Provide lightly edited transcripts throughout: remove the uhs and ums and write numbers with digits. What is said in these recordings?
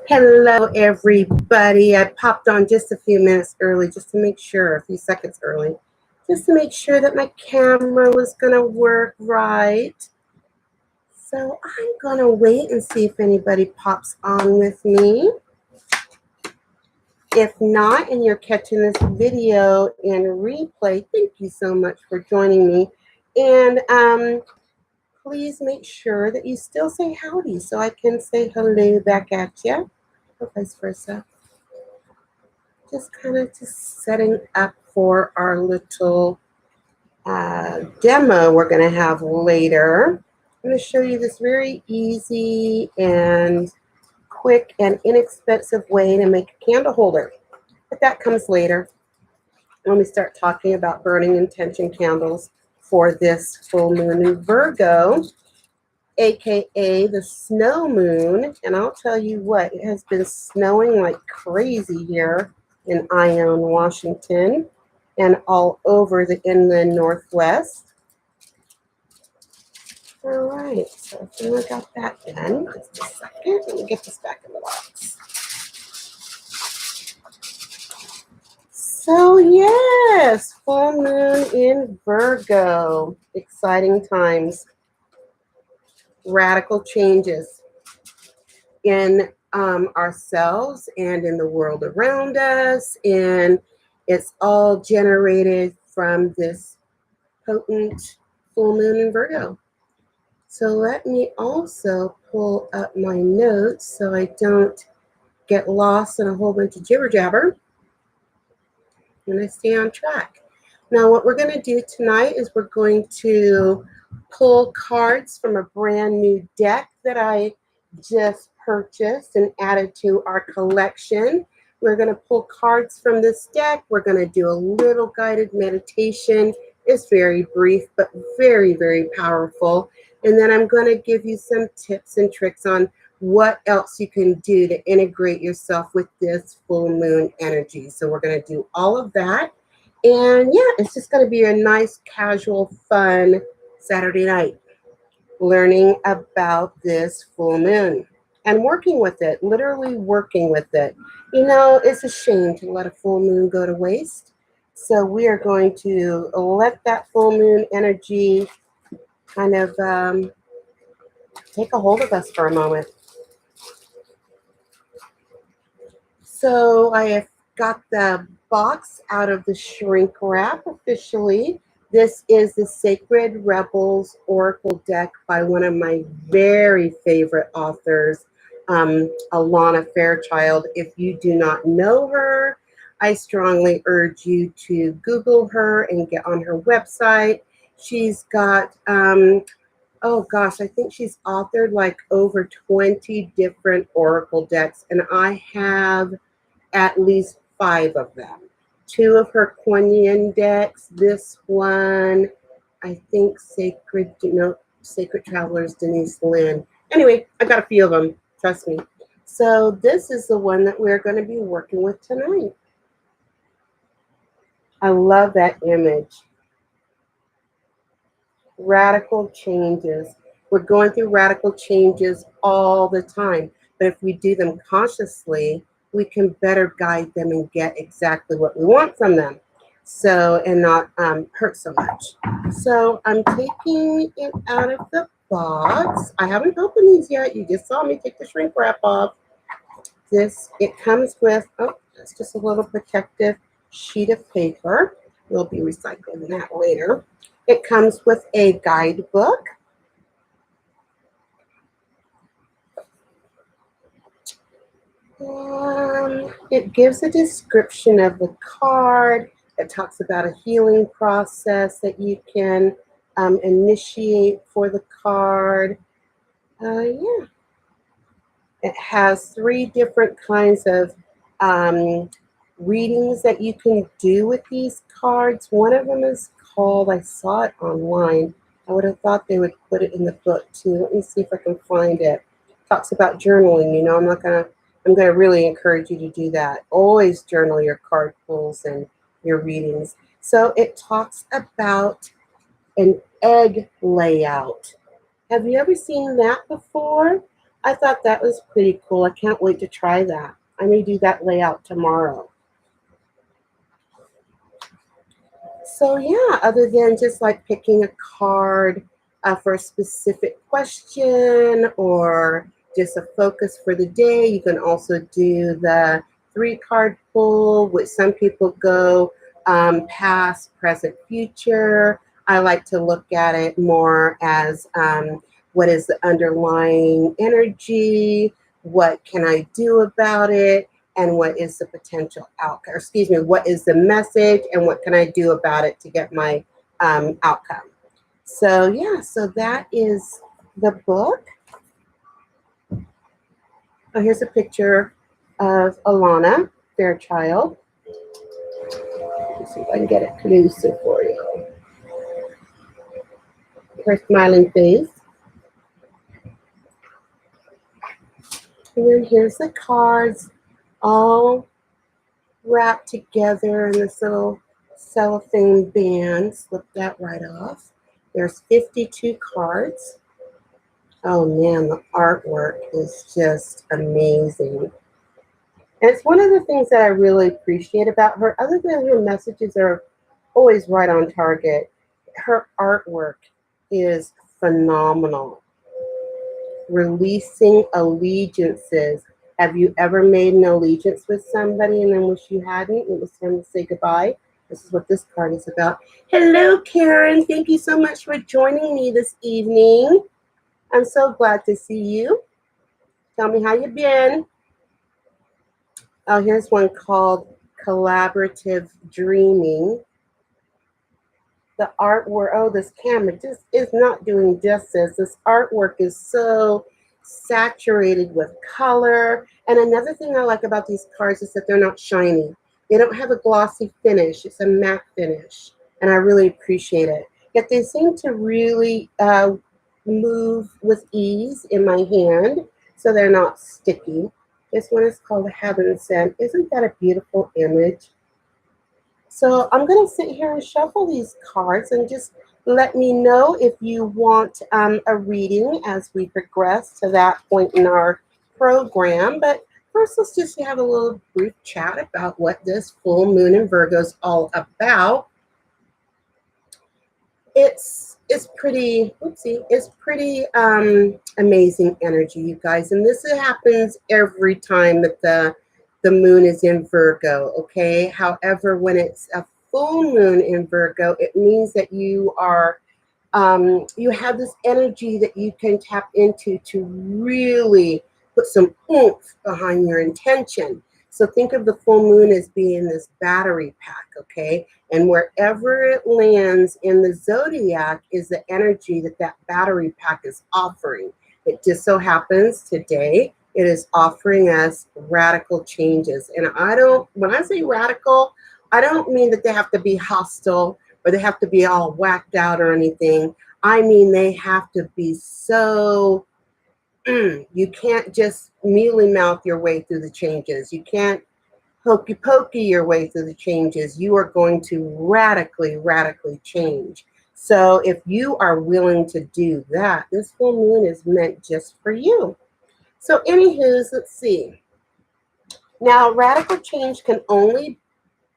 Hello, everybody. I popped on just a few minutes early just to make sure, a few seconds early, just to make sure that my camera was going to work right. So I'm going to wait and see if anybody pops on with me. If not, and you're catching this video in replay, thank you so much for joining me. And please make sure that you still say howdy so I can say hello back at you, or vice versa. Just kind of just setting up for our little demo we're going to have later. I'm going to show you this very easy and quick and inexpensive way to make a candle holder. But that comes later when we start talking about burning intention candles for this full moon in Virgo, aka the snow moon. And I'll tell you what, it has been snowing like crazy here in Ione, Washington, and all over the inland Northwest. All right, so I think I got that done. Just a second. Let me get this back in the box. So yes, full moon in Virgo. Exciting times. Radical changes in ourselves and in the world around us, and it's all generated from this potent full moon in Virgo. So let me also pull up my notes so I don't get lost in a whole bunch of jibber jabber and I stay on track. Now what we're going to do tonight is we're going to pull cards from a brand new deck that I just purchased and added to our collection. We're going to pull cards from this deck. We're going to do a little guided meditation. It's very brief, but very, very powerful. And then I'm going to give you some tips and tricks on what else you can do to integrate yourself with this full moon energy. So we're going to do all of that. And yeah, it's just going to be a nice, casual, fun Saturday night, learning about this full moon and working with it, literally working with it. You know, it's a shame to let a full moon go to waste. So we are going to let that full moon energy kind of take a hold of us for a moment. So I have got the box out of the shrink wrap officially. This is the Sacred Rebels Oracle deck by one of my very favorite authors, Alana Fairchild. If you do not know her, I strongly urge you to Google her and get on her website. She's got, oh gosh, I think she's authored like over 20 different Oracle decks, and I have at least 5 of them. 2 of her Kuan decks. This one, I think Sacred Travelers, Denise Lynn. Anyway, I got a few of them, trust me. So this is the one that we're going to be working with tonight. I love that image. Radical changes. We're going through radical changes all the time, but if we do them consciously, we can better guide them and get exactly what we want from them. So, and not hurt so much. So I'm taking it out of the box. I haven't opened these yet. You just saw me take the shrink wrap off. It comes with, oh, it's just a little protective sheet of paper. We'll be recycling that later. It comes with a guidebook. It gives a description of the card. It talks about a healing process that you can initiate for the card. Yeah. It has 3 different kinds of readings that you can do with these cards. One of them is called, I saw it online. I would have thought they would put it in the book too. Let me see if I can find it. It talks about journaling. You know, I'm going to really encourage you to do that. Always journal your card pulls and your readings. So it talks about an egg layout. Have you ever seen that before? I thought that was pretty cool. I can't wait to try that. I may do that layout tomorrow. So yeah, other than just like picking a card for a specific question or just a focus for the day, you can also do the 3 card pull, which some people go past, present, future. I like to look at it more as what is the underlying energy, what can I do about it, and what is the potential outcome, or excuse me, what is the message and what can I do about it to get my outcome. So yeah, so that is the book. Oh, here's a picture of Alana Fairchild. Let's see if I can get it closer for you. Her smiling face. And then here's the cards all wrapped together in this little cellophane band. Slip that right off. There's 52 cards. Oh man, the artwork is just amazing. And it's one of the things that I really appreciate about her, other than her messages are always right on target. Her artwork is phenomenal. Releasing allegiances. Have you ever made an allegiance with somebody and then wish you hadn't? It was time to say goodbye. This is what this card is about. Hello, Karen. Thank you so much for joining me this evening. I'm so glad to see you. Tell me how you been. Oh, here's one called Collaborative Dreaming. The artwork, oh, this camera just is not doing justice. This artwork is so saturated with color. And another thing I like about these cards is that they're not shiny. They don't have a glossy finish. It's a matte finish. And I really appreciate it. Yet they seem to really move with ease in my hand, so they're not sticky. This one is called Heaven Sent. Isn't that a beautiful image? So I'm going to sit here and shuffle these cards and just let me know if you want a reading as we progress to that point in our program. But first, let's just have a little brief chat about what this full moon in Virgo is all about. It's pretty, oopsie, it's pretty amazing energy, you guys. And this happens every time that the moon is in Virgo, okay? However, when it's a full moon in Virgo, it means that you are you have this energy that you can tap into to really put some oomph behind your intention. So think of the full moon as being this battery pack, okay? And wherever it lands in the zodiac is the energy that that battery pack is offering. It just so happens today it is offering us radical changes. And when I say radical, I don't mean that they have to be hostile or they have to be all whacked out or anything. I mean, they have to be so, you can't just mealy mouth your way through the changes. You can't hokey pokey your way through the changes. You are going to radically, radically change. So if you are willing to do that, this full moon is meant just for you. So anywho's, let's see. Now, radical change can only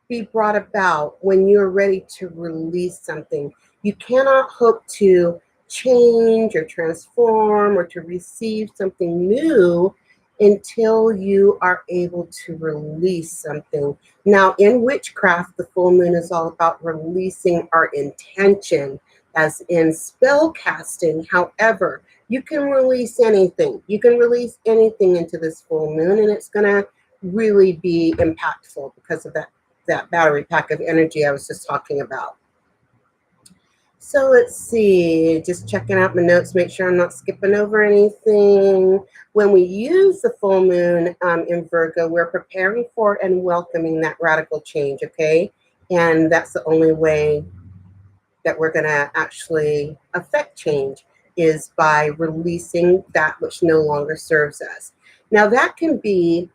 be brought about when you're ready to release something. You cannot hope to change or transform or to receive something new until you are able to release something. Now, in witchcraft, the full moon is all about releasing our intention, as in spell casting. However, you can release anything. You can release anything into this full moon, and it's going to really be impactful because of that battery pack of energy I was just talking about. So let's see, just checking out my notes, make sure I'm not skipping over anything. When we use the full moon in Virgo, we're preparing for and welcoming that radical change, okay? And that's the only way that we're gonna actually affect change is by releasing that which no longer serves us. Now that can be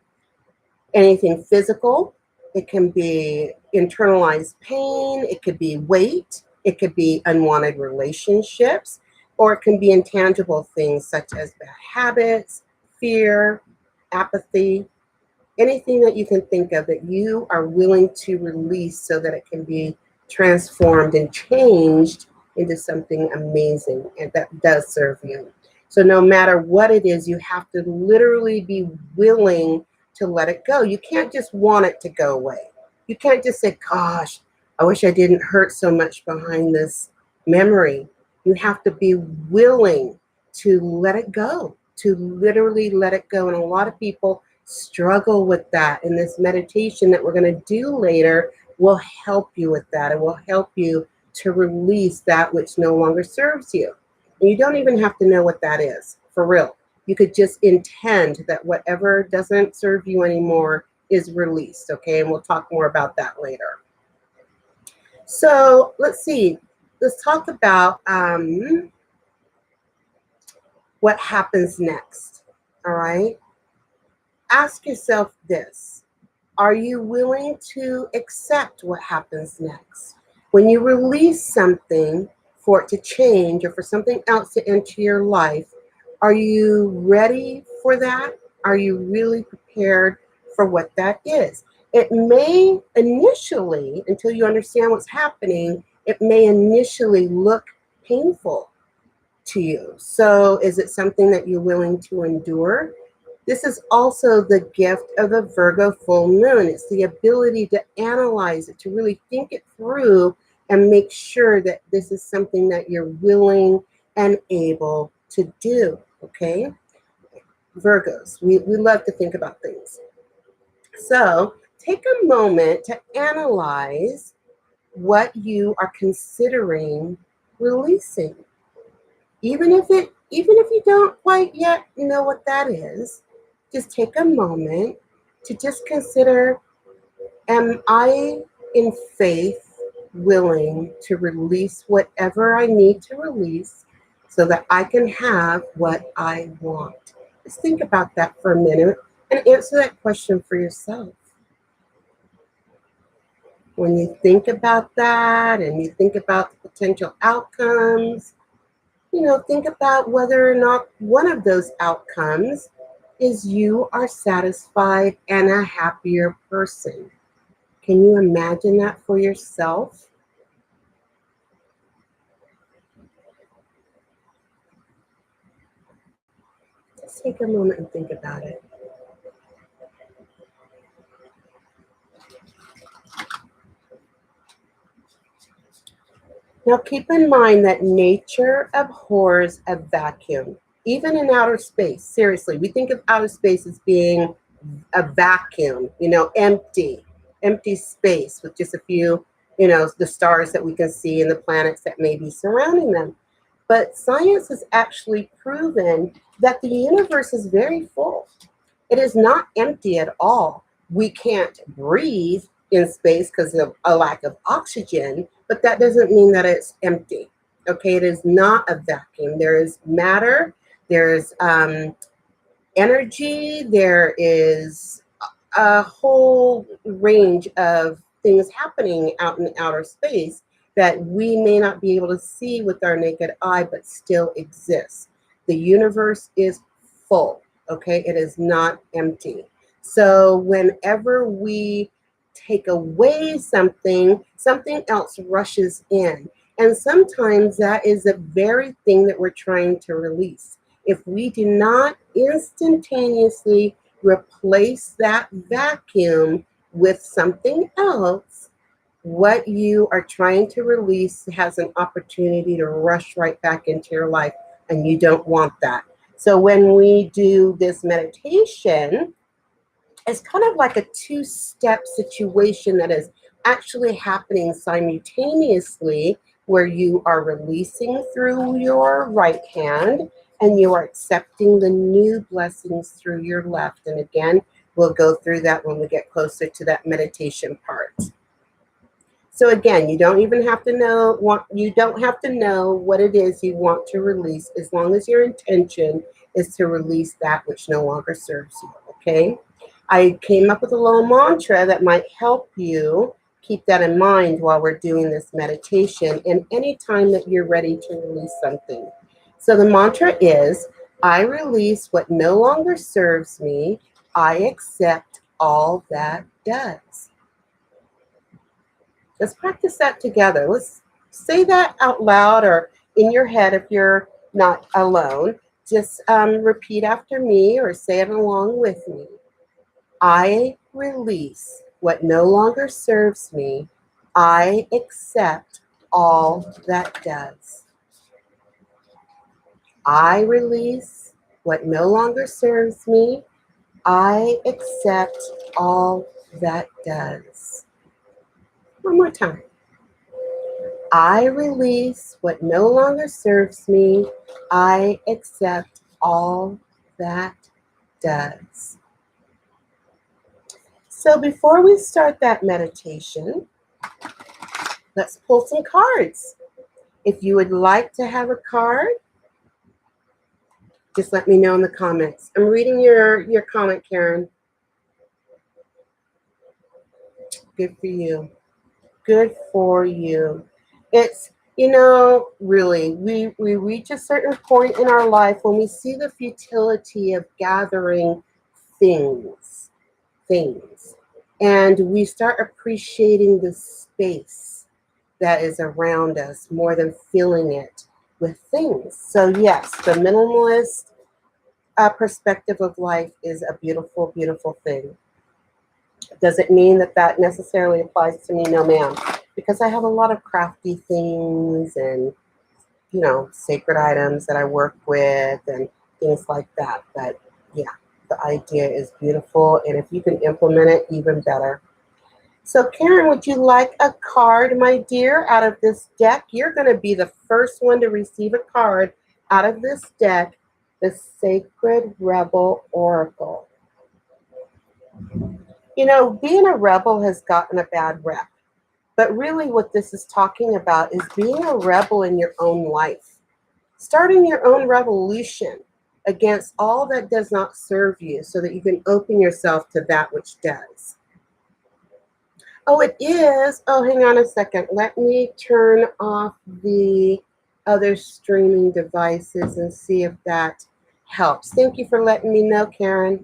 anything physical, it can be internalized pain, it could be weight, it could be unwanted relationships, or it can be intangible things such as bad habits, fear, apathy, anything that you can think of that you are willing to release so that it can be transformed and changed into something amazing and that does serve you. So no matter what it is, you have to literally be willing to let it go. You can't just want it to go away. You can't just say, gosh, I wish I didn't hurt so much behind this memory. You have to be willing to let it go, to literally let it go. And a lot of people struggle with that. And this meditation that we're going to do later will help you with that. It will help you to release that which no longer serves you. And you don't even have to know what that is, for real. You could just intend that whatever doesn't serve you anymore is released, okay? And we'll talk more about that later. So let's see. Let's talk about what happens next, all right? Ask yourself this. Are you willing to accept what happens next? When you release something for it to change or for something else to enter your life, are you ready for that? Are you really prepared for what that is? It may initially, until you understand what's happening, it may initially look painful to you. So is it something that you're willing to endure? This is also the gift of a Virgo full moon. It's the ability to analyze it, to really think it through and make sure that this is something that you're willing and able to do, okay? Virgos, we love to think about things. So take a moment to analyze what you are considering releasing. Even if you don't quite yet know what that is, just take a moment to just consider, am I in faith willing to release whatever I need to release so that I can have what I want? Just think about that for a minute and answer that question for yourself. When you think about that and you think about the potential outcomes, think about whether or not one of those outcomes is you are satisfied and a happier person. Can you imagine that for yourself? Just take a moment and think about it. Now keep in mind that nature abhors a vacuum, even in outer space. Seriously, we think of outer space as being a vacuum, empty space with just a few, the stars that we can see and the planets that may be surrounding them. But science has actually proven that the universe is very full. It is not empty at all. We can't breathe in space because of a lack of oxygen, but that doesn't mean that it's empty. Okay, it is not a vacuum. There is matter, there's energy, there is a whole range of things happening out in outer space that we may not be able to see with our naked eye, but still exists. The universe is full, okay? It is not empty. So whenever we take away something, something else rushes in. And sometimes that is the very thing that we're trying to release. If we do not instantaneously replace that vacuum with something else, what you are trying to release has an opportunity to rush right back into your life, and you don't want that. So when we do this meditation, it's kind of like a two-step situation that is actually happening simultaneously, where you are releasing through your right hand and you are accepting the new blessings through your left. And again, we'll go through that when we get closer to that meditation part. So again, you don't have to know what it is you want to release, as long as your intention is to release that which no longer serves you, okay? I came up with a little mantra that might help you keep that in mind while we're doing this meditation and any time that you're ready to release something. So the mantra is, I release what no longer serves me. I accept all that does. Let's practice that together. Let's say that out loud or in your head if you're not alone. Just repeat after me or say it along with me. I release what no longer serves me. I accept all that does. I release what no longer serves me. I accept all that does. One more time. I release what no longer serves me. I accept all that does. So before we start that meditation, let's pull some cards. If you would like to have a card, just let me know in the comments. I'm reading your comment, Karen. Good for you. Good for you. It's, really, we reach a certain point in our life when we see the futility of gathering things. And we start appreciating the space that is around us more than filling it with things. So yes, the minimalist perspective of life is a beautiful, beautiful thing. Does it mean that that necessarily applies to me? No, ma'am. Because I have a lot of crafty things and, sacred items that I work with and things like that. But yeah, the idea is beautiful. And if you can implement it, even better. So Karen, would you like a card, my dear, out of this deck? You're going to be the first one to receive a card out of this deck, the Sacred Rebel Oracle. Being a rebel has gotten a bad rep. But really what this is talking about is being a rebel in your own life. Starting your own revolution against all that does not serve you so that you can open yourself to that which does. Oh, it is. Oh, hang on a second. Let me turn off the other streaming devices and see if that helps. Thank you for letting me know, Karen.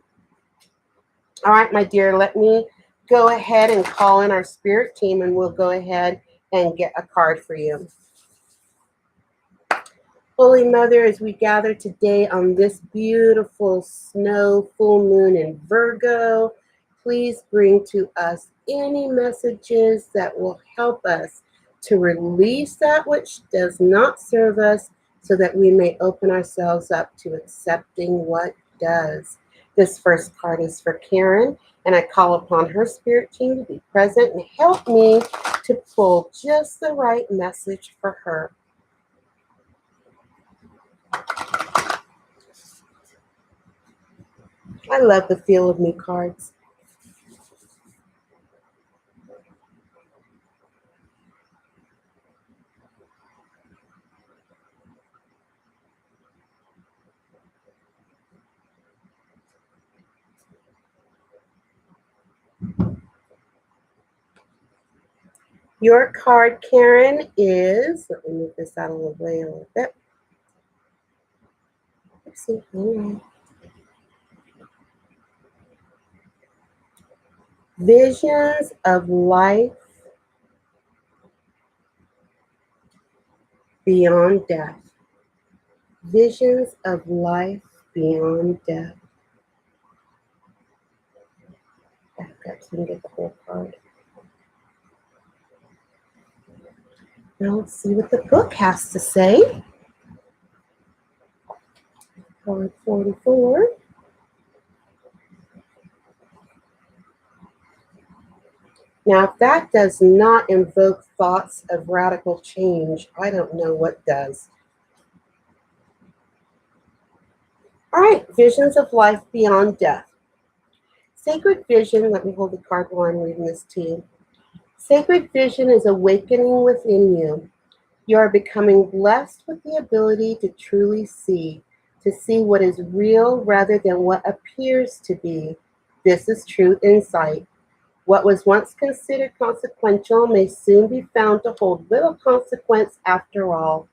All right, my dear, let me go ahead and call in our spirit team and we'll go ahead and get a card for you. Holy Mother, as we gather today on this beautiful snow full moon in Virgo, please bring to us any messages that will help us to release that which does not serve us so that we may open ourselves up to accepting what does. This first card is for Karen, and I call upon her spirit team to be present and help me to pull just the right message for her. I love the feel of new cards. Your card, Karen, is, let me move this out of the way a little bit. Let's see. Visions of life beyond death. Visions of life beyond death. Back up so you can get the whole card. Now let's see what the book has to say. Card 44. Now, if that does not invoke thoughts of radical change, I don't know what does. All right, visions of life beyond death. Sacred vision, let me hold the card while I'm reading this to you. Sacred vision is awakening within you. You are becoming blessed with the ability to truly see, to see what is real rather than what appears to be. This is true insight. What was once considered consequential may soon be found to hold little consequence after all.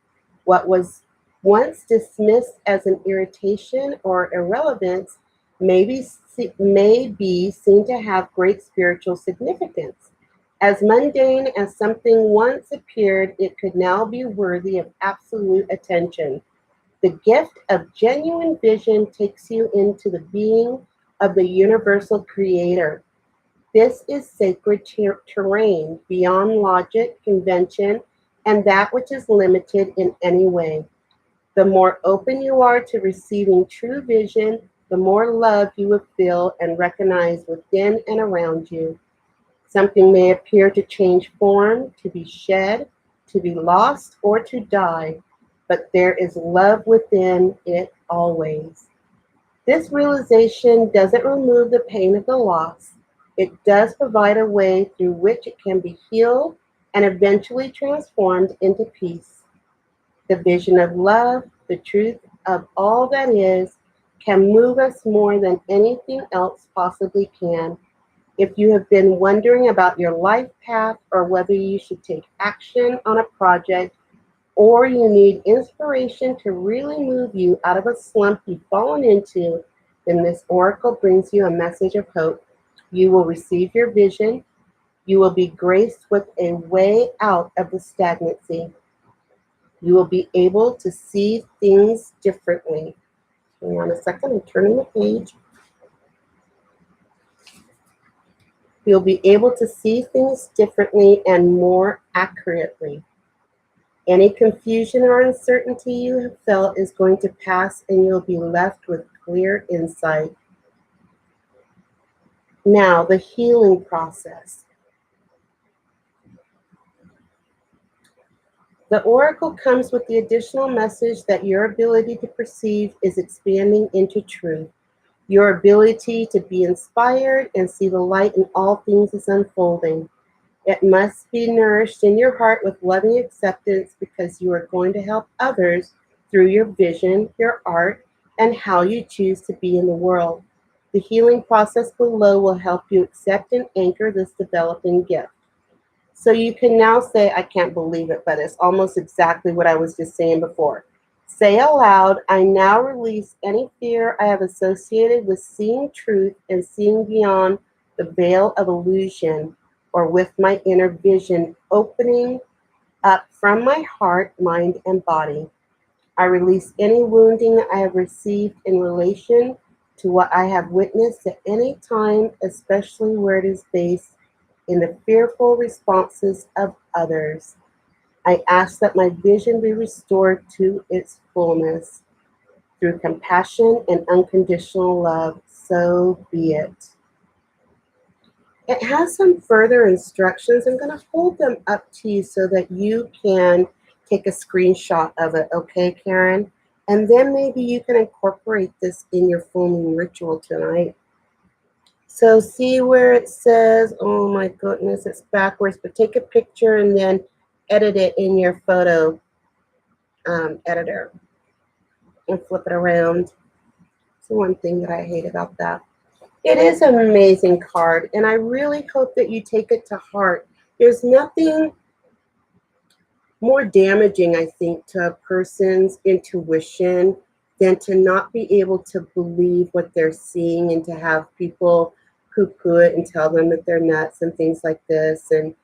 What was once dismissed as an irritation or irrelevance, may be seen to have great spiritual significance. As mundane as something once appeared, it could now be worthy of absolute attention. The gift of genuine vision takes you into the being of the universal creator. This is sacred terrain beyond logic, convention, and that which is limited in any way. The more open you are to receiving true vision, the more love you will feel and recognize within and around you. Something may appear to change form, to be shed, to be lost, or to die, but there is love within it always. This realization doesn't remove the pain of the loss. It does provide a way through which it can be healed and eventually transformed into peace. The vision of love, the truth of all that is, can move us more than anything else possibly can. If you have been wondering about your life path or whether you should take action on a project, or you need inspiration to really move you out of a slump you've fallen into, then this oracle brings you a message of hope. You will receive your vision. You will be graced with a way out of the stagnancy. You will be able to see things differently. Hang on a second, I'm turning the page. You'll be able to see things differently and more accurately. Any confusion or uncertainty you have felt is going to pass and you'll be left with clear insight. Now, the healing process. The oracle comes with the additional message that your ability to perceive is expanding into truth. Your ability to be inspired and see the light in all things is unfolding. It must be nourished in your heart with loving acceptance because you are going to help others through your vision, your art, and how you choose to be in the world. The healing process below will help you accept and anchor this developing gift. So you can now say, I can't believe it, but it's almost exactly what I was just saying before. Say aloud, I now release any fear I have associated with seeing truth and seeing beyond the veil of illusion, or with my inner vision opening up from my heart, mind, and body. I release any wounding I have received in relation to what I have witnessed at any time, especially where it is based in the fearful responses of others. I ask that my vision be restored to its fullness through compassion and unconditional love. So be it. It has some further instructions. I'm going to hold them up to you so that you can take a screenshot of it, okay, Karen? And then maybe you can incorporate this in your full moon ritual tonight. So see where it says, oh my goodness, it's backwards, but take a picture and then edit it in your photo editor and flip it around. It's the one thing that I hate about that. It is an amazing card, and I really hope that you take it to heart. There's nothing more damaging, I think, to a person's intuition than to not be able to believe what they're seeing and to have people poo-poo it and tell them that they're nuts and things like this. And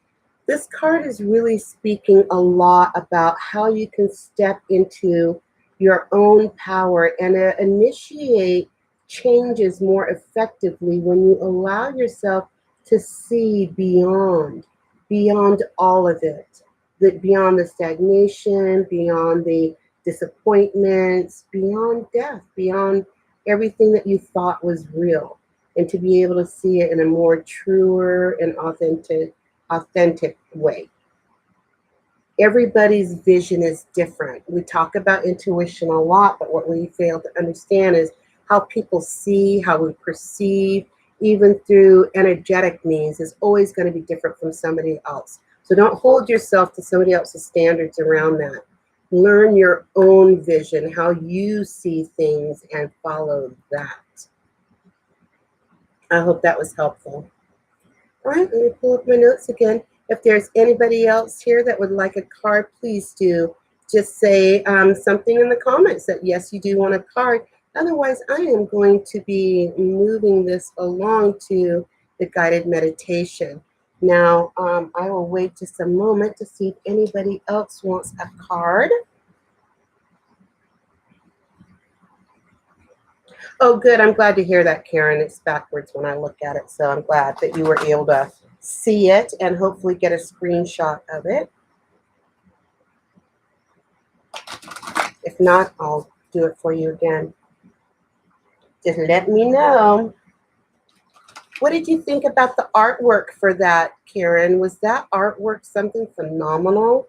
this card is really speaking a lot about how you can step into your own power and initiate changes more effectively when you allow yourself to see beyond all of it, beyond the stagnation, beyond the disappointments, beyond death, beyond everything that you thought was real, and to be able to see it in a more truer and authentic way. Everybody's vision is different. We talk about intuition a lot, but what we fail to understand is how people see, how we perceive, even through energetic means, is always going to be different from somebody else. So don't hold yourself to somebody else's standards around that. Learn your own vision, how you see things, and follow that. I hope that was helpful. All right, let me pull up my notes again. If there's anybody else here that would like a card, please do just say something in the comments that yes, you do want a card. Otherwise, I am going to be moving this along to the guided meditation. Now, I will wait just a moment to see if anybody else wants a card. Oh, good. I'm glad to hear that, Karen. It's backwards when I look at it, so I'm glad that you were able to see it and hopefully get a screenshot of it. If not, I'll do it for you again. Just let me know. What did you think about the artwork for that, Karen? Was that artwork something phenomenal?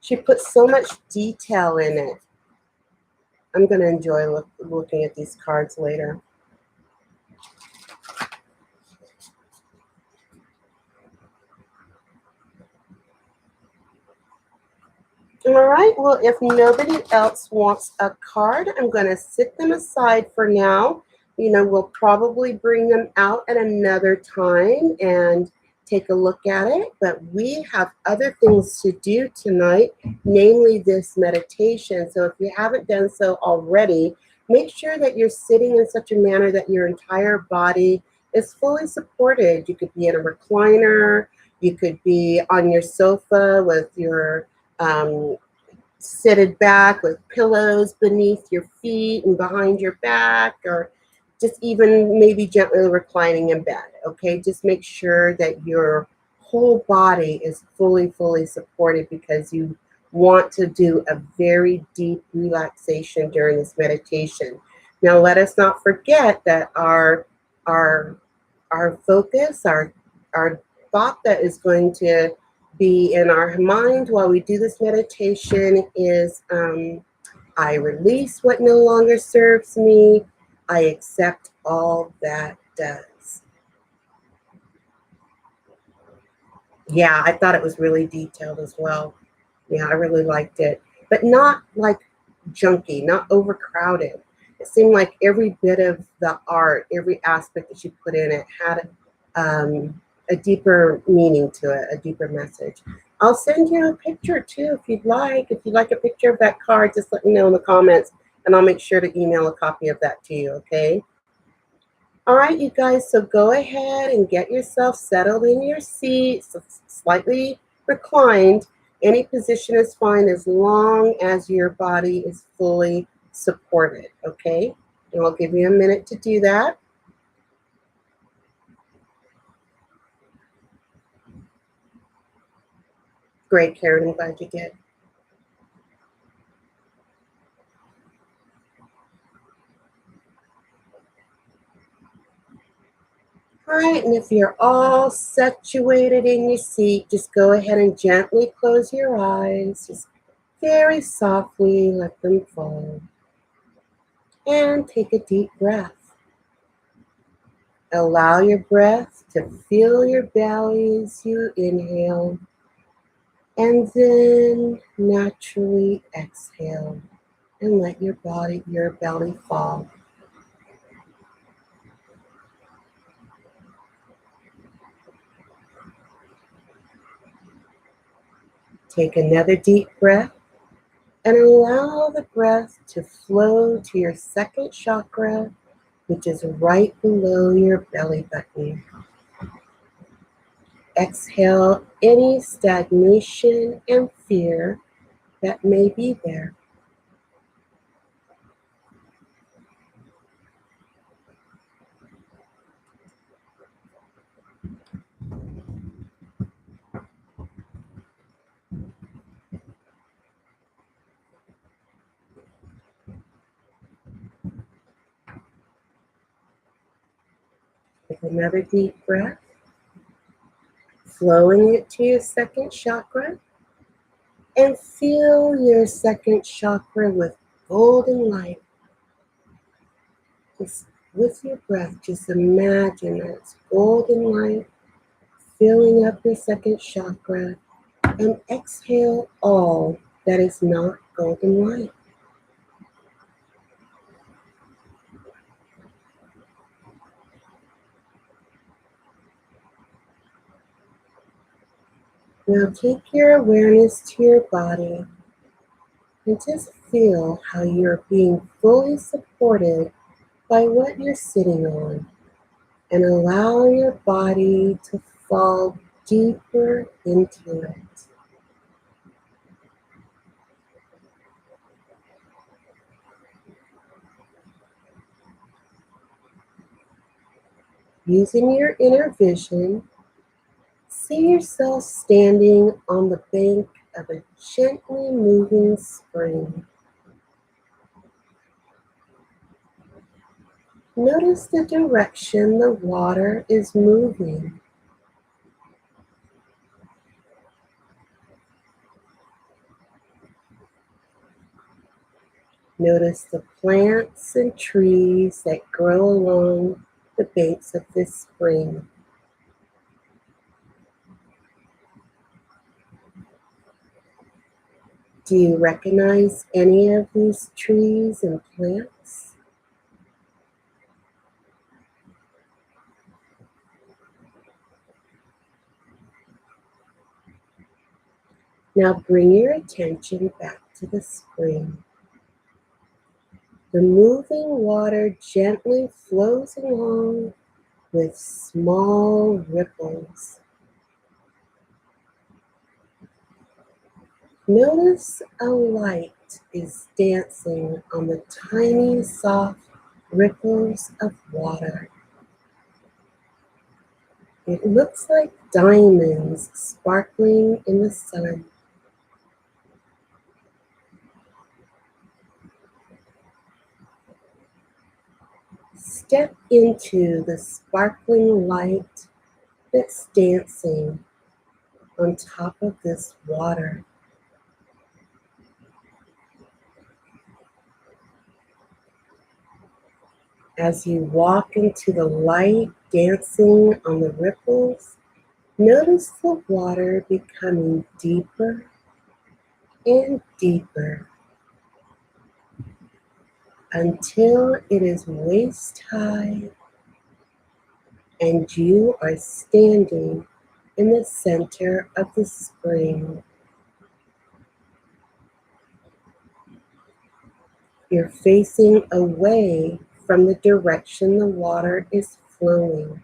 She put so much detail in it. I'm going to enjoy looking at these cards later. All right, well, if nobody else wants a card, I'm going to sit them aside for now. You know, we'll probably bring them out at another time and take a look at it. But we have other things to do tonight, namely this meditation. So if you haven't done so already, make sure that you're sitting in such a manner that your entire body is fully supported. You could be in a recliner. You could be on your sofa with your seated back with pillows beneath your feet and behind your back, or just even maybe gently reclining in bed. Okay, just make sure that your whole body is fully supported, because you want to do a very deep relaxation during this meditation. Now, let us not forget that our focus, our thought that is going to be in our mind while we do this meditation is I release what no longer serves me. I accept all that does. Yeah, I thought it was really detailed as well. Yeah, I really liked it. But not like junky, not overcrowded. It seemed like every bit of the art, every aspect that she put in it had a deeper meaning to it, a deeper message. I'll send you a picture too if you'd like. If you'd like a picture of that card, just let me know in the comments and I'll make sure to email a copy of that to you, okay? All right, you guys, so go ahead and get yourself settled in your seat, so slightly reclined. Any position is fine as long as your body is fully supported, okay? And I'll give you a minute to do that. Great, Karen, I'm glad you did. All right, and if you're all situated in your seat, just go ahead and gently close your eyes. Just very softly let them fall. And take a deep breath. Allow your breath to fill your belly as you inhale, and then naturally exhale and let your belly fall. Take another deep breath and allow the breath to flow to your second chakra, which is right below your belly button. Exhale any stagnation and fear that may be there. Take another deep breath, flowing it to your second chakra, and fill your second chakra with golden light. Just with your breath, just imagine that it's golden light filling up your second chakra, and exhale all that is not golden light. Now take your awareness to your body And just feel how you're being fully supported by what you're sitting on, and allow your body to fall deeper into it. Using your inner vision, see yourself standing on the bank of a gently moving spring. Notice the direction the water is moving. Notice the plants and trees that grow along the banks of this spring. Do you recognize any of these trees and plants? Now bring your attention back to the spring. The moving water gently flows along with small ripples. Notice a light is dancing on the tiny soft ripples of water. It looks like diamonds sparkling in the sun. Step into the sparkling light that's dancing on top of this water. As you walk into the light dancing on the ripples, notice the water becoming deeper and deeper until it is waist high and you are standing in the center of the spring. You're facing away from the direction the water is flowing.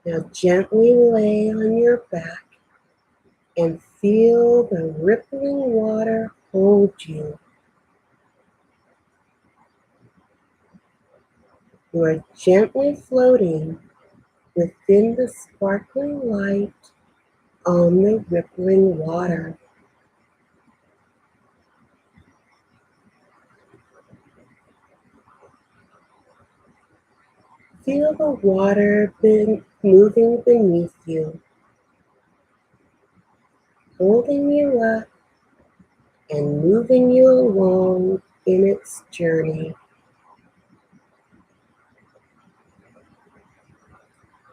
Now gently lay on your back and feel the rippling water hold you. You are gently floating within the sparkling light on the rippling water. Feel the water moving beneath you, holding you up and moving you along in its journey.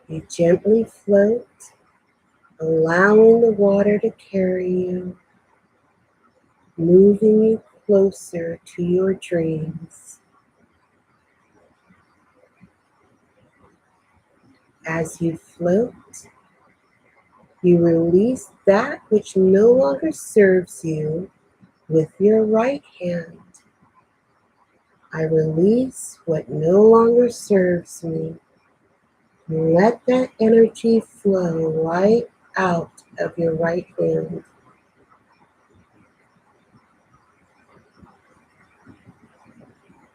You gently float, allowing the water to carry you, moving you closer to your dreams. As you float, you release that which no longer serves you with your right hand. I release what no longer serves me. Let that energy flow right out of your right hand.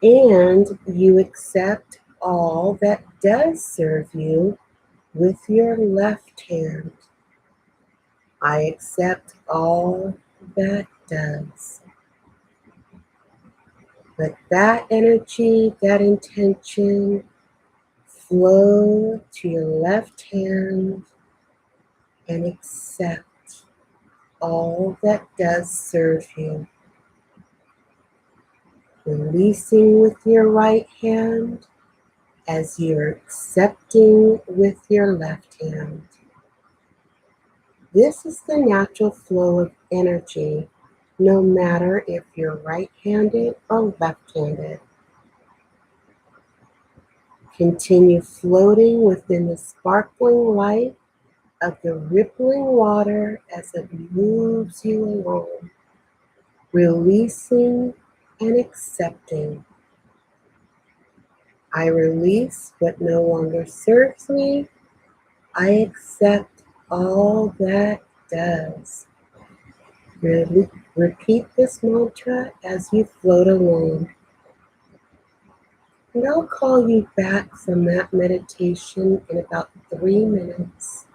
And you accept all that does serve you with your left hand. I accept all that does. Let that energy, that intention flow to your left hand and accept all that does serve you. Releasing with your right hand as you're accepting with your left hand. This is the natural flow of energy, no matter if you're right-handed or left-handed. Continue floating within the sparkling light of the rippling water as it moves you along, releasing and accepting. I release what no longer serves me. I accept all that does. Repeat this mantra as you float along. And I'll call you back from that meditation in about 3 minutes.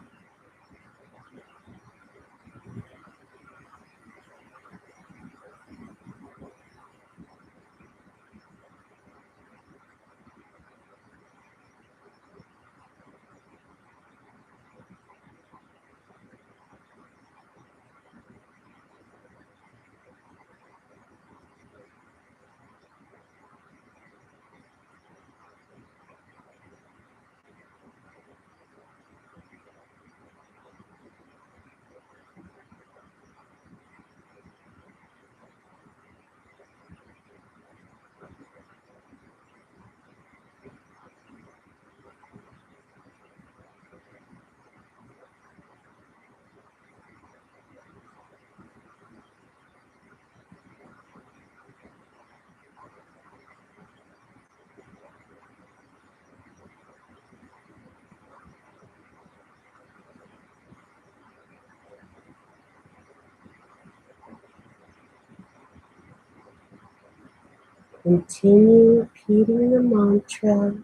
Continue repeating the mantra.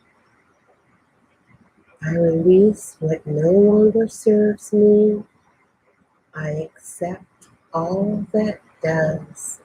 I release what no longer serves me. I accept all that does.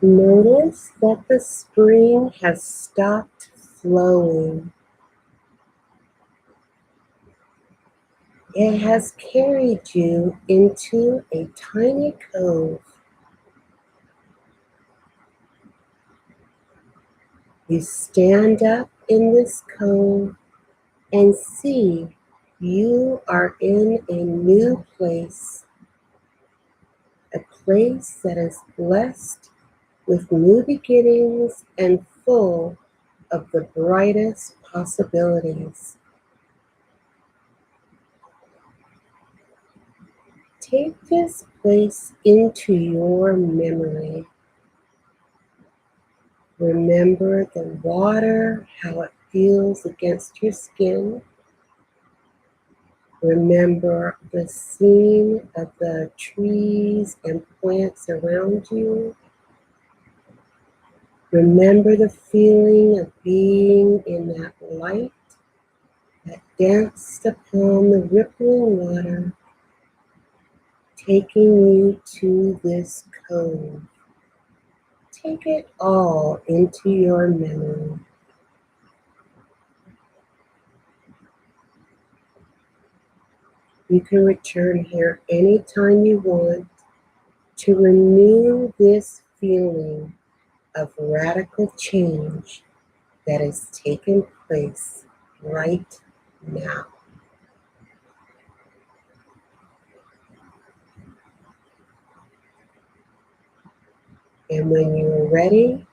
Notice that the spring has stopped flowing. It has carried you into a tiny cove. You stand up in this cove and see you are in a new place, a place that is blessed with new beginnings and full of the brightest possibilities. Take this place into your memory. Remember the water, how it feels against your skin. Remember the scene of the trees and plants around you. Remember the feeling of being in that light that danced upon the rippling water, taking you to this cove. Take it all into your memory. You can return here anytime you want to renew this feeling of radical change that is taking place right now. And when you are ready,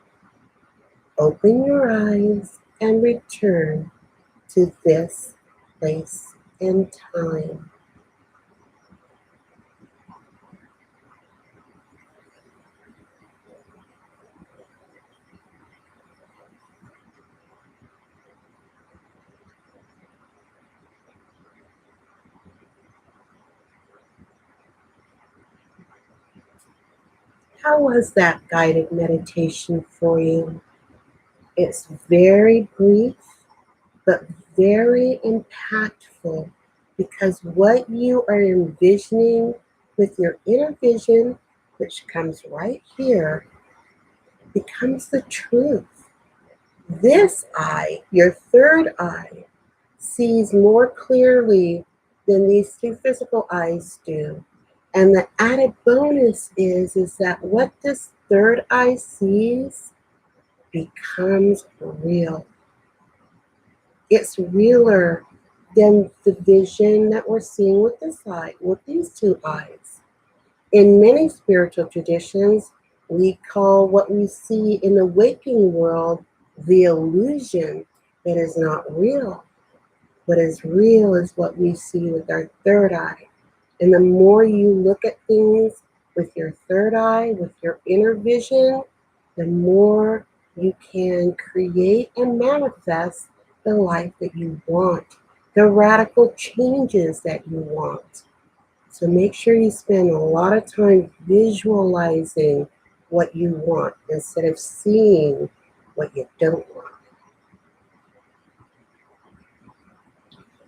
open your eyes and return to this place and time. How was that guided meditation for you? It's very brief, but very impactful, because what you are envisioning with your inner vision, which comes right here, becomes the truth. This eye, your third eye, sees more clearly than these two physical eyes do. And the added bonus is that what this third eye sees becomes real. It's realer than the vision that we're seeing with this eye, with these two eyes. In many spiritual traditions, we call what we see in the waking world the illusion that is not real. What is real is what we see with our third eye. And the more you look at things with your third eye, with your inner vision, the more you can create and manifest the life that you want, the radical changes that you want. So make sure you spend a lot of time visualizing what you want instead of seeing what you don't want.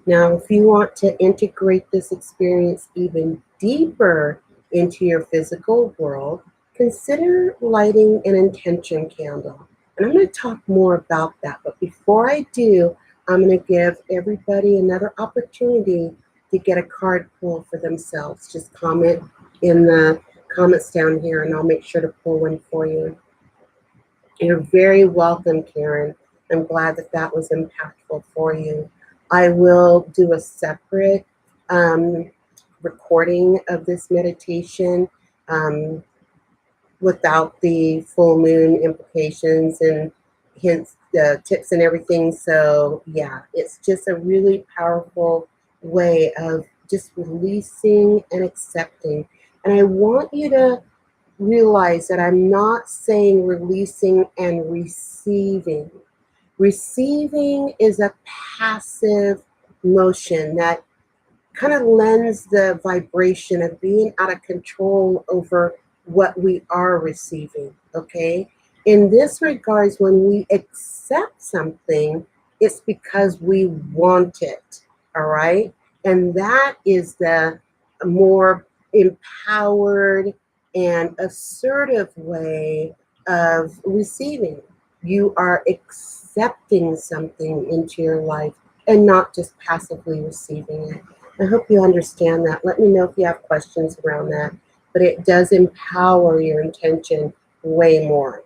Now, if you want to integrate this experience even deeper into your physical world, consider lighting an intention candle. And I'm going to talk more about that. But before I do, I'm going to give everybody another opportunity to get a card pull for themselves. Just comment in the comments down here, and I'll make sure to pull one for you. You're very welcome, Karen. I'm glad that that was impactful for you. I will do a separate recording of this meditation without the full moon implications and hence the tips and everything. So yeah, it's just a really powerful way of just releasing and accepting. And I want you to realize that I'm not saying releasing and receiving. Receiving is a passive motion that kind of lends the vibration of being out of control over what we are receiving, okay? In this regards, when we accept something, it's because we want it, all right? And that is the more empowered and assertive way of receiving. You are accepting something into your life and not just passively receiving it. I hope you understand that. Let me know if you have questions around that. But it does empower your intention way more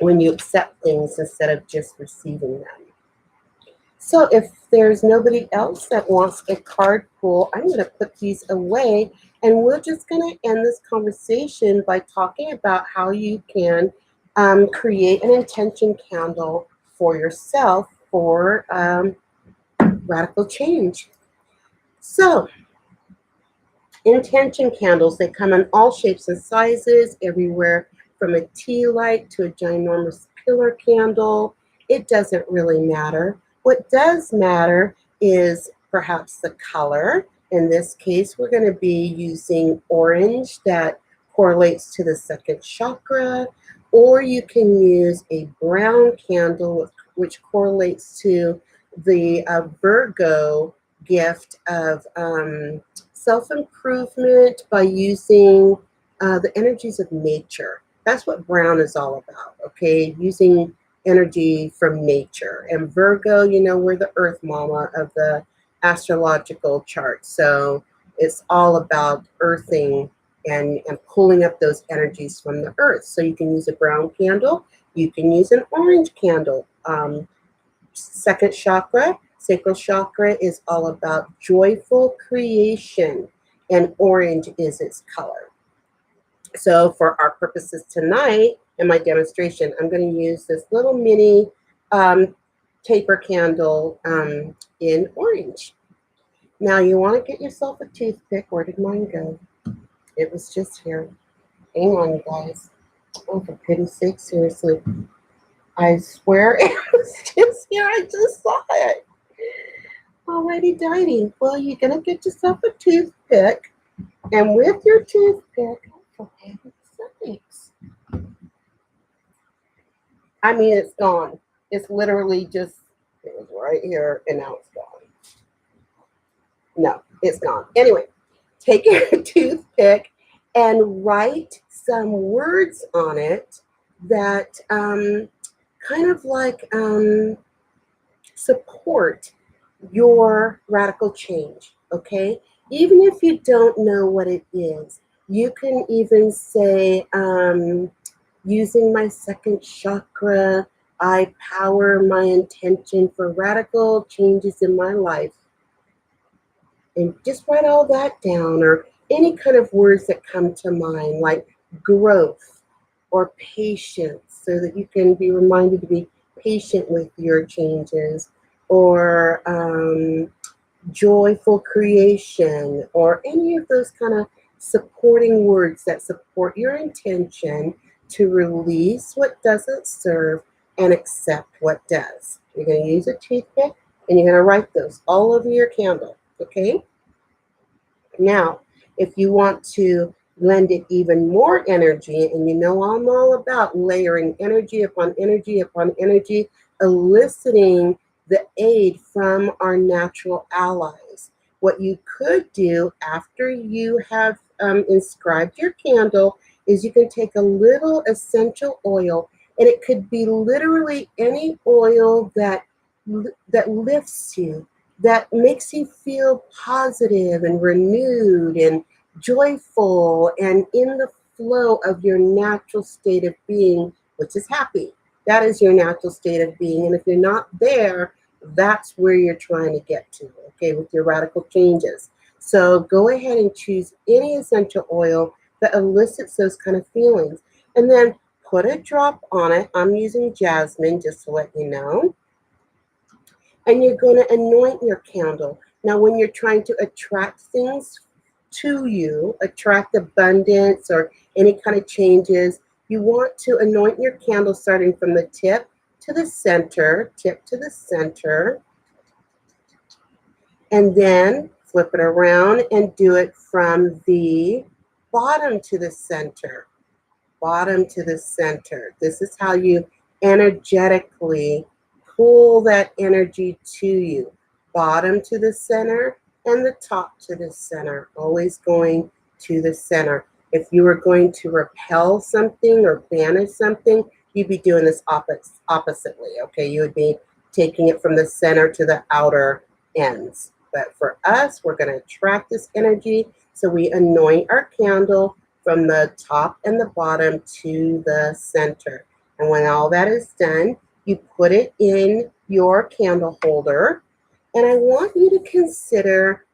when you accept things instead of just receiving them. So if there's nobody else that wants a card pull, I'm going to put these away, and we're just going to end this conversation by talking about how you can create an intention candle for yourself for radical change. So intention candles, they come in all shapes and sizes, everywhere from a tea light to a ginormous pillar candle. It doesn't really matter. What does matter is perhaps the color. In this case, we're going to be using orange that correlates to the second chakra, or you can use a brown candle which correlates to the Virgo gift of self-improvement by using the energies of nature. That's what brown is all about, okay? Using energy from nature. And Virgo, you know, we're the earth mama of the astrological chart. So it's all about earthing and pulling up those energies from the earth. So you can use a brown candle. You can use an orange candle. Second chakra, sacral chakra, is all about joyful creation, and orange is its color. So for our purposes tonight in my demonstration, I'm going to use this little mini taper candle in orange. Now you want to get yourself a toothpick. Where did mine go? It was just here. Hang on, you guys. Oh, for pity's sake, seriously. I swear it was just here. I just saw it. Already dining. Well, you're going to get yourself a toothpick. And with your toothpick, for heaven's Thanks. I mean, it's gone. It's literally just, it was right here and now it's gone. No, it's gone. Anyway, take your toothpick and write some words on it that kind of like support your radical change, okay? Even if you don't know what it is, you can even say, using my second chakra, I power my intention for radical changes in my life. And just write all that down, or any kind of words that come to mind, like growth or patience, so that you can be reminded to be patient with your changes, or joyful creation, or any of those kind of supporting words that support your intention to release what doesn't serve and accept what does. You're going to use a toothpick and you're going to write those all over your candle, okay? Now, if you want to lend it even more energy, and you know I'm all about layering energy upon energy upon energy, eliciting the aid from our natural allies. What you could do after you have inscribed your candle is you can take a little essential oil, and it could be literally any oil that lifts you, that makes you feel positive and renewed and joyful and in the flow of your natural state of being, which is happy. That is your natural state of being. And if you're not there, that's where you're trying to get to, okay, with your radical changes. So go ahead and choose any essential oil that elicits those kind of feelings. And then put a drop on it. I'm using jasmine, just to let you know. And you're going to anoint your candle. Now, when you're trying to attract things to you, attract abundance or any kind of changes, you want to anoint your candle starting from the tip to the center, and then flip it around and do it from the bottom to the center, This is how you energetically pull that energy to you. Bottom to the center and the top to the center, always going to the center. If you were going to repel something or banish something, you'd be doing this oppositely, okay? You would be taking it from the center to the outer ends. But for us, we're going to attract this energy, so we anoint our candle from the top and the bottom to the center. And when all that is done, you put it in your candle holder. And I want you to consider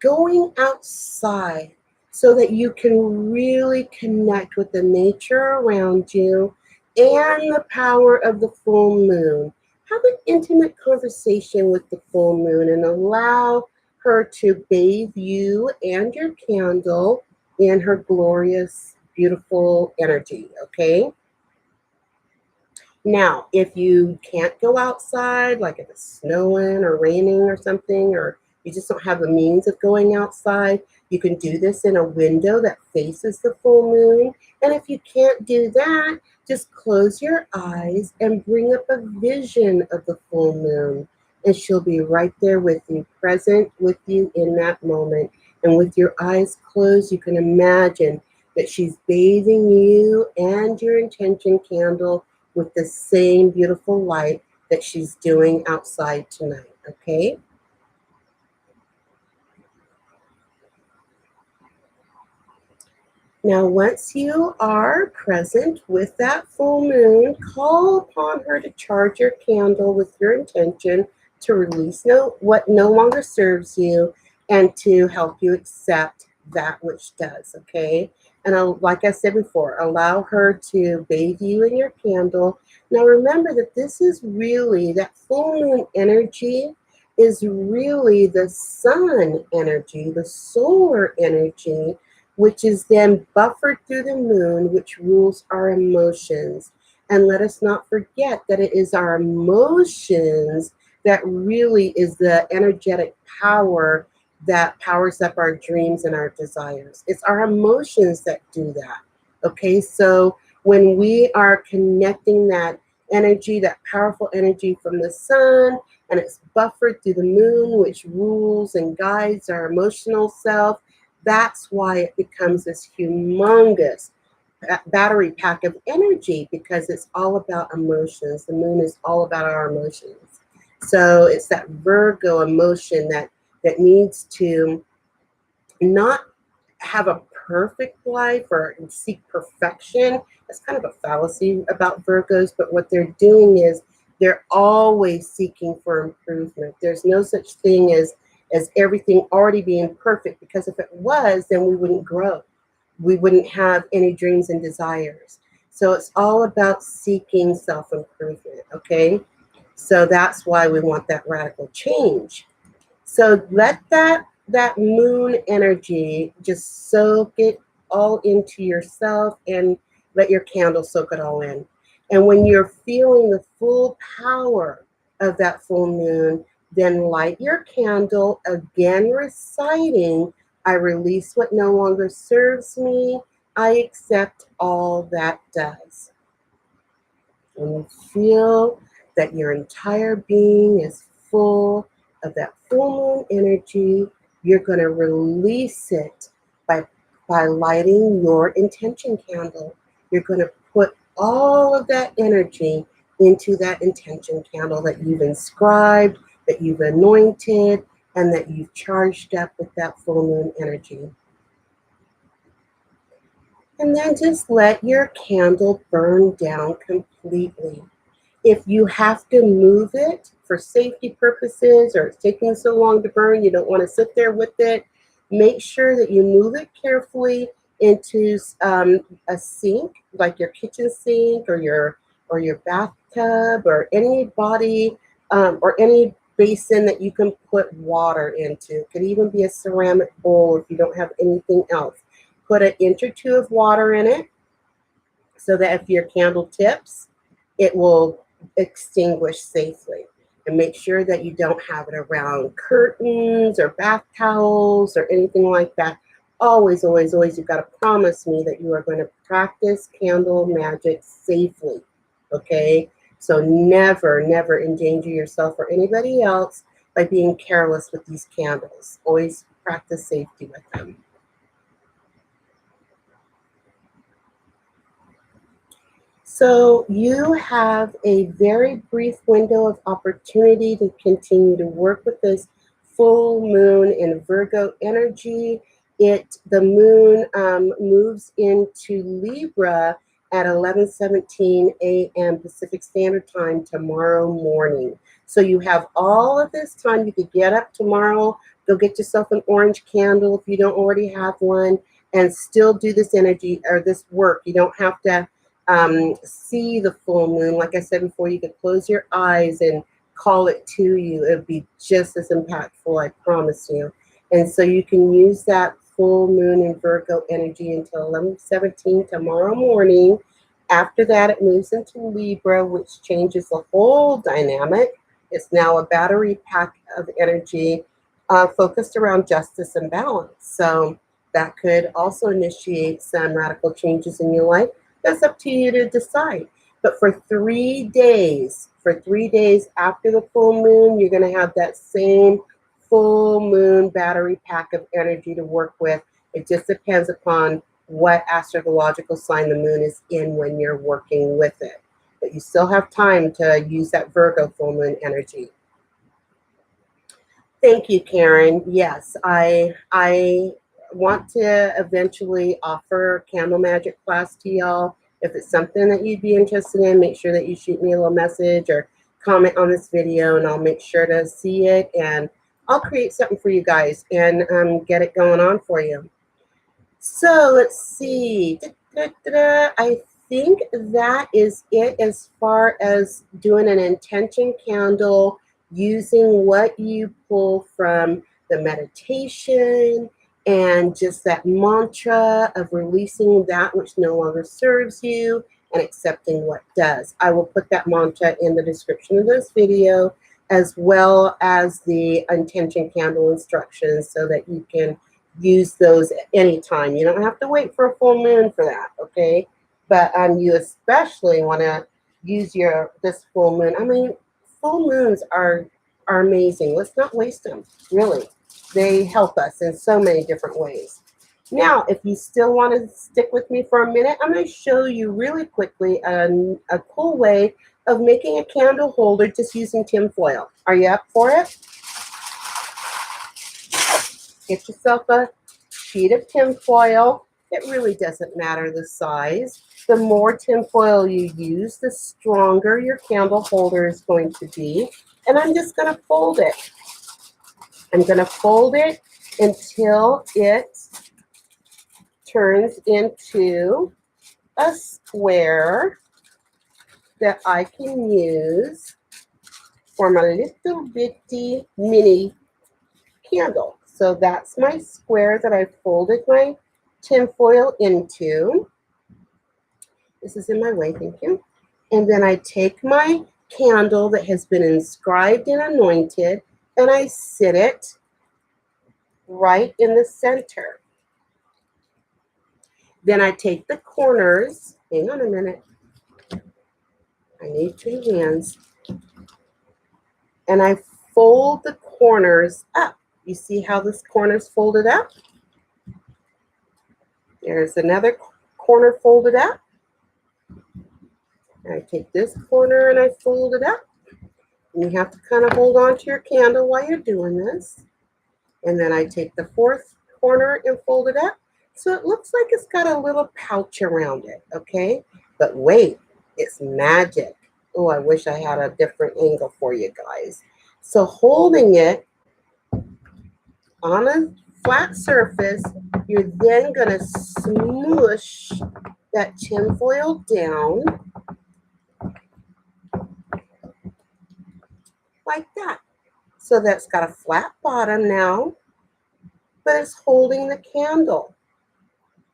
going outside so that you can really connect with the nature around you and the power of the full moon. Have an intimate conversation with the full moon and allow her to bathe you and your candle in her glorious, beautiful energy, okay? Now, if you can't go outside, like if it's snowing or raining or something, or you just don't have the means of going outside, you can do this in a window that faces the full moon. And if you can't do that, just close your eyes and bring up a vision of the full moon. And she'll be right there with you, present with you in that moment. And with your eyes closed, you can imagine that she's bathing you and your intention candle with the same beautiful light that she's doing outside tonight, okay? Now, once you are present with that full moon, call upon her to charge your candle with your intention to release what no longer serves you and to help you accept that which does, okay? And like I said before, allow her to bathe you in your candle. Now, remember that this is really, that full moon energy is really the sun energy, the solar energy, which is then buffered through the moon, which rules our emotions. And let us not forget that it is our emotions that really is the energetic power that powers up our dreams and our desires. It's our emotions that do that. Okay, so when we are connecting that energy, that powerful energy from the sun, and it's buffered through the moon, which rules and guides our emotional self, that's why it becomes this humongous battery pack of energy, because it's all about emotions. The moon is all about our emotions. So it's that Virgo emotion that needs to not have a perfect life or seek perfection. That's kind of a fallacy about Virgos, but what they're doing is they're always seeking for improvement. There's no such thing as everything already being perfect, because if it was, then we wouldn't grow. We wouldn't have any dreams and desires. So it's all about seeking self-improvement, okay? So that's why we want that radical change. So let that moon energy just soak it all into yourself, and let your candle soak it all in. And when you're feeling the full power of that full moon, then light your candle again, reciting, I release what no longer serves me. I accept all that does. And you feel that your entire being is full of that full moon energy, you're going to release it by lighting your intention candle. You're going to put all of that energy into that intention candle that you've inscribed, that you've anointed, and that you've charged up with that full moon energy. And then just let your candle burn down completely. If you have to move it for safety purposes, or it's taking so long to burn, you don't want to sit there with it, make sure that you move it carefully into a sink, like your kitchen sink or your bathtub, or any body or any basin that you can put water into. It could even be a ceramic bowl if you don't have anything else. Put an inch or two of water in it, so that if your candle tips, it will extinguish safely. And make sure that you don't have it around curtains or bath towels or anything like that. Always, always, always, you've got to promise me that you are going to practice candle magic safely. Okay? So never, never endanger yourself or anybody else by being careless with these candles. Always practice safety with them. So you have a very brief window of opportunity to continue to work with this full moon in Virgo energy. The moon moves into Libra at 11:17 a.m. Pacific Standard Time tomorrow morning. So you have all of this time. You could get up tomorrow, go get yourself an orange candle if you don't already have one, and still do this energy or this work. You don't have to see the full moon. Like I said before, you could close your eyes and call it to you. It would be just as impactful, I promise you. And so you can use that full moon in Virgo energy until 11:17 tomorrow morning. After that, it moves into Libra, which changes the whole dynamic. It's now a battery pack of energy focused around justice and balance. So that could also initiate some radical changes in your life. That's up to you to decide. But for 3 days after the full moon, you're going to have that same full moon battery pack of energy to work with. It just depends upon what astrological sign the moon is in when you're working with it. But you still have time to use that Virgo full moon energy. Thank you, Karen. Yes, I want to eventually offer candle magic class to y'all. If it's something that you'd be interested in, make sure that you shoot me a little message or comment on this video, and I'll make sure to see it, and I'll create something for you guys and get it going on for you. So let's see. I think that is it as far as doing an intention candle using what you pull from the meditation and just that mantra of releasing that which no longer serves you and accepting what does. I will put that mantra in the description of this video, as well as the intention candle instructions, so that you can use those at any time. You don't have to wait for a full moon for that, okay? But you especially want to use this full moon. I mean, full moons are amazing. Let's not waste them, really. They help us in so many different ways. Now, if you still want to stick with me for a minute, I'm going to show you really quickly a cool way of making a candle holder just using tin foil. Are you up for it? Get yourself a sheet of tin foil. It really doesn't matter the size. The more tin foil you use, the stronger your candle holder is going to be. And I'm just going to fold it. I'm going to fold it until it turns into a square that I can use for my little bitty mini candle. So that's my square that I folded my tin foil into. This is in my way, thank you. And then I take my candle that has been inscribed and anointed, and I sit it right in the center. Then I take the corners, hang on a minute, I need 2 hands, and I fold the corners up. You see how this corner's folded up? There's another corner folded up. And I take this corner and I fold it up. And you have to kind of hold on to your candle while you're doing this. And then I take the 4th corner and fold it up. So it looks like it's got a little pouch around it, okay? But wait, it's magic. Oh, I wish I had a different angle for you guys. So holding it on a flat surface, you're then going to smoosh that tin foil down like that. So that's got a flat bottom now, but it's holding the candle.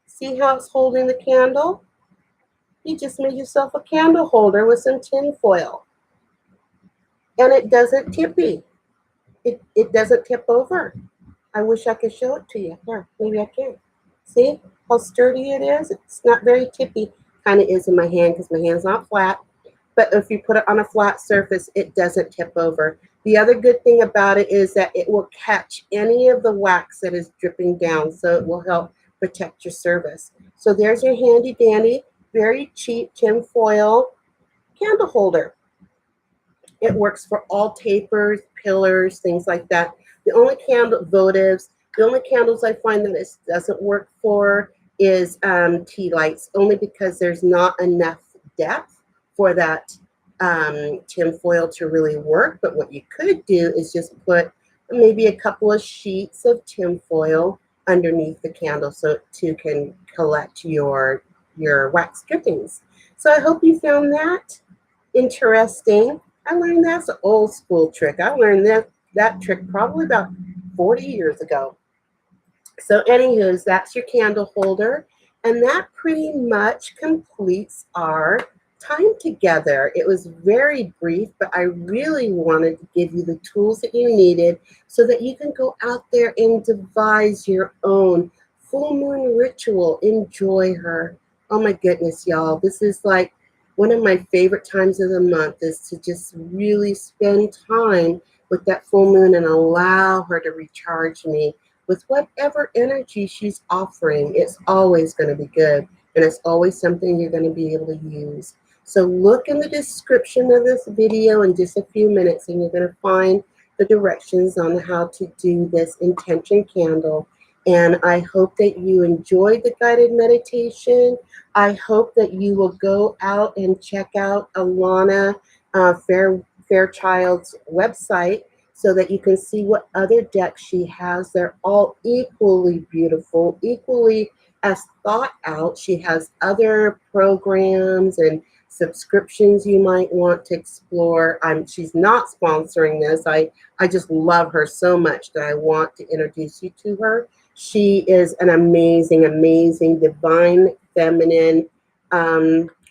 See how it's holding the candle? You just made yourself a candle holder with some tin foil. And it doesn't tippy. It doesn't tip over. I wish I could show it to you. Here, maybe I can. See how sturdy it is? It's not very tippy. Kind of is in my hand because my hand's not flat. But if you put it on a flat surface, it doesn't tip over. The other good thing about it is that it will catch any of the wax that is dripping down, so it will help protect your service. So there's your handy dandy, very cheap tin foil candle holder. It works for all tapers, pillars, things like that. The only votives, the only candles I find that it doesn't work for is tea lights, only because there's not enough depth for that tin foil to really work. But what you could do is just put maybe a couple of sheets of tin foil underneath the candle so it too can collect your wax drippings. So I hope you found that interesting. I learned that's an old school trick. I learned that trick probably about 40 years ago. So anywho, that's your candle holder. And that pretty much completes our time together. It was very brief, but I really wanted to give you the tools that you needed so that you can go out there and devise your own full moon ritual. Enjoy her. Oh my goodness, y'all. This is like one of my favorite times of the month, is to just really spend time with that full moon and allow her to recharge me with whatever energy she's offering. It's always going to be good, and it's always something you're going to be able to use. So look in the description of this video in just a few minutes, and you're going to find the directions on how to do this intention candle. And I hope that you enjoyed the guided meditation. I hope that you will go out and check out Alana Fairchild's website so that you can see what other decks she has. They're all equally beautiful, equally as thought out. She has other programs and subscriptions you might want to explore. She's not sponsoring this. I just love her so much that I want to introduce you to her. She is an amazing, amazing divine feminine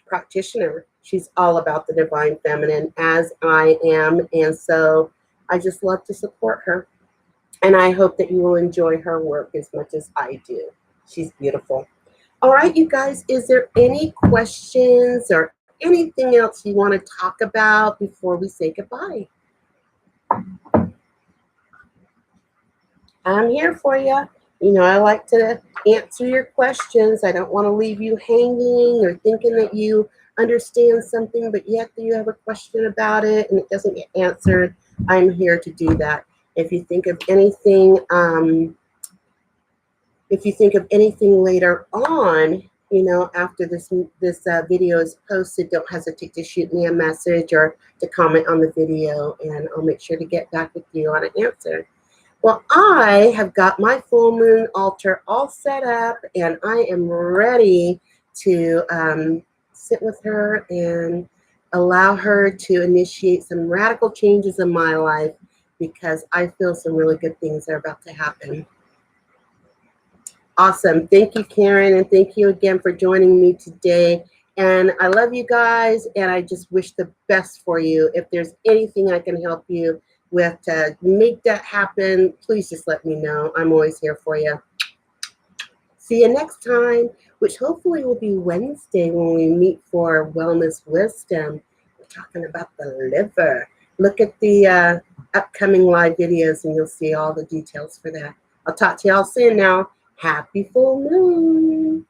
practitioner. She's all about the divine feminine, as I am. And so I just love to support her. And I hope that you will enjoy her work as much as I do. She's beautiful. All right, you guys, is there any questions or anything else you want to talk about before we say goodbye? I'm here for you. You know, I like to answer your questions. I don't want to leave you hanging or thinking that you understand something, but yet you have a question about it and it doesn't get answered. I'm here to do that. If you think of anything, later on, you know, after this video is posted, don't hesitate to shoot me a message or to comment on the video, and I'll make sure to get back with you on an answer. Well, I have got my full moon altar all set up, and I am ready to sit with her and allow her to initiate some radical changes in my life, because I feel some really good things are about to happen. Awesome. Thank you, Karen, and thank you again for joining me today. And I love you guys, and I just wish the best for you. If there's anything I can help you with to make that happen, please just let me know. I'm always here for you. See you next time, which hopefully will be Wednesday when we meet for Wellness Wisdom. We're talking about the liver. Look at the upcoming live videos and you'll see all the details for that. I'll talk to y'all soon now. Happy full moon.